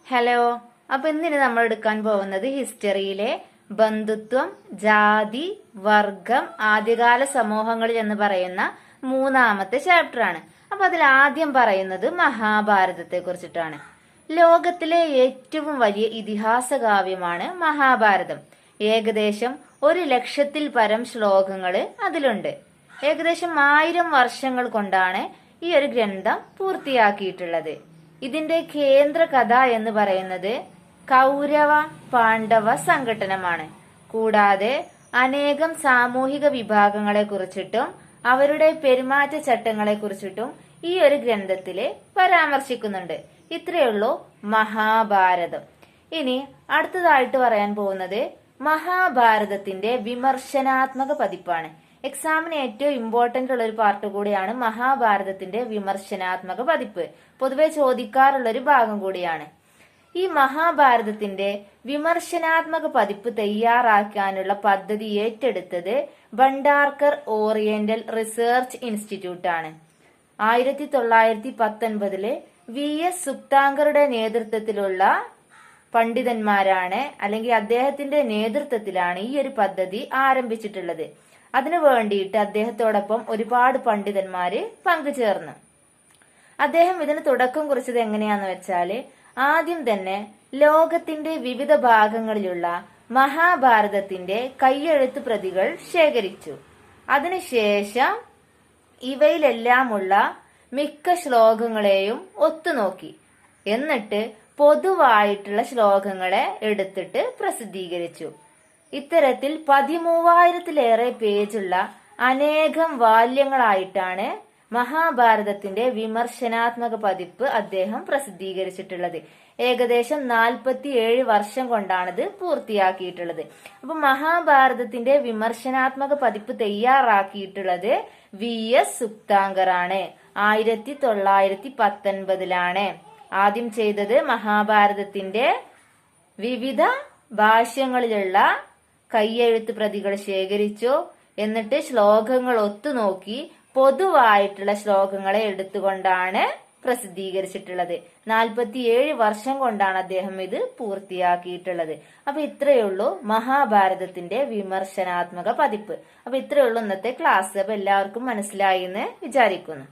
Hello. അപ്പൊ ഇന്നിന് നമ്മൾ എടുക്കാൻ പോകുന്നത് ഹിസ്റ്ററിയിലെ ബന്ധുത്വം, ജാതി, വർഗം, ആദ്യകാല സമൂഹങ്ങളിൽ എന്ന് പറയുന്ന മൂന്നാമത്തെ ചാപ്റ്റർ ആണ്. അപ്പൊ അതിൽ ആദ്യം പറയുന്നത് മഹാഭാരതത്തെ കുറിച്ചിട്ടാണ്. ലോകത്തിലെ ഏറ്റവും വലിയ ഇതിഹാസ കാവ്യമാണ് മഹാഭാരതം. ഏകദേശം 1,00,000-ൽ പരം ശ്ലോകങ്ങള് അതിലുണ്ട്. ഏകദേശം 1000 വർഷങ്ങൾ കൊണ്ടാണ് ഈ ഒരു ഗ്രന്ഥം പൂർത്തിയാക്കിയിട്ടുള്ളത്. ഇതിന്റെ കേന്ദ്ര കഥ എന്ന് പറയുന്നത് കൗരവ പാണ്ഡവ സംഘട്ടനമാണ്. കൂടാതെ അനേകം സാമൂഹിക വിഭാഗങ്ങളെ കുറിച്ചിട്ടും അവരുടെ പെരുമാറ്റച്ചട്ടങ്ങളെ കുറിച്ചിട്ടും ഈ ഒരു ഗ്രന്ഥത്തില് പരാമർശിക്കുന്നുണ്ട്. ഇത്രയുള്ളൂ മഹാഭാരതം. ഇനി അടുത്തതായിട്ട് പറയാൻ പോകുന്നത് മഹാഭാരതത്തിന്റെ വിമർശനാത്മക പതിപ്പാണ്. എക്സാമിന് ഏറ്റവും ഇമ്പോർട്ടന്റ് ഉള്ള ഒരു പാർട്ട് കൂടിയാണ് മഹാഭാരതത്തിന്റെ വിമർശനാത്മക പതിപ്പ്. പൊതുവെ ചോദിക്കാറുള്ള ഒരു ഭാഗം കൂടിയാണ്. ഈ മഹാഭാരതത്തിന്റെ വിമർശനാത്മക പതിപ്പ് തയ്യാറാക്കാനുള്ള പദ്ധതി ഏറ്റെടുത്തത് ഭണ്ഡാർക്കർ ഓറിയന്റൽ റിസർച്ച് ഇൻസ്റ്റിറ്റ്യൂട്ട് ആണ്. 1919 VS സുക്താങ്കറുടെ നേതൃത്വത്തിലുള്ള പണ്ഡിതന്മാരാണ്, അല്ലെങ്കിൽ അദ്ദേഹത്തിന്റെ നേതൃത്വത്തിലാണ് ഈ ഒരു പദ്ധതി ആരംഭിച്ചിട്ടുള്ളത്. അതിനു വേണ്ടിയിട്ട് അദ്ദേഹത്തോടൊപ്പം ഒരുപാട് പണ്ഡിതന്മാര് പങ്കുചേർന്നു. അദ്ദേഹം ഇതിന് തുടക്കം കുറിച്ചത് എങ്ങനെയാന്ന് വെച്ചാല്, ആദ്യം തന്നെ ലോകത്തിന്റെ വിവിധ ഭാഗങ്ങളിലുള്ള മഹാഭാരതത്തിന്റെ കയ്യെഴുത്ത് പ്രതികൾ ശേഖരിച്ചു. അതിനുശേഷം ഇവയിലെല്ലാമുള്ള മിക്ക ശ്ലോകങ്ങളെയും ഒത്തുനോക്കി. എന്നിട്ട് പൊതുവായിട്ടുള്ള ശ്ലോകങ്ങളെ എടുത്തിട്ട് പ്രസിദ്ധീകരിച്ചു. ഇത്തരത്തിൽ 13,000-ലേറെ പേജുള്ള അനേകം വാല്യങ്ങളായിട്ടാണ് മഹാഭാരതത്തിന്റെ വിമർശനാത്മക പതിപ്പ് അദ്ദേഹം പ്രസിദ്ധീകരിച്ചിട്ടുള്ളത്. ഏകദേശം 47 വർഷം കൊണ്ടാണിത് പൂർത്തിയാക്കിയിട്ടുള്ളത്. അപ്പൊ മഹാഭാരതത്തിന്റെ വിമർശനാത്മക പതിപ്പ് തയ്യാറാക്കിയിട്ടുള്ളത് VS സുക്താങ്കർ ആണ്. 1919 ആദ്യം ചെയ്തത് മഹാഭാരതത്തിന്റെ വിവിധ ഭാഷ്യങ്ങളിലുള്ള കയ്യെഴുത്ത് പ്രതികൾ ശേഖരിച്ചു. എന്നിട്ട് ശ്ലോകങ്ങൾ ഒത്തുനോക്കി പൊതുവായിട്ടുള്ള ശ്ലോകങ്ങളെ എടുത്തുകൊണ്ടാണ് പ്രസിദ്ധീകരിച്ചിട്ടുള്ളത്. 47 വർഷം കൊണ്ടാണ് അദ്ദേഹം ഇത് പൂർത്തിയാക്കിയിട്ടുള്ളത്. അപ്പൊ ഇത്രയുള്ളൂ മഹാഭാരതത്തിന്റെ വിമർശനാത്മക പതിപ്പ്. അപ്പൊ ഇത്രയുള്ളൂ ഇന്നത്തെ ക്ലാസ്. അപ്പൊ എല്ലാവർക്കും മനസ്സിലായി എന്ന് വിചാരിക്കുന്നു.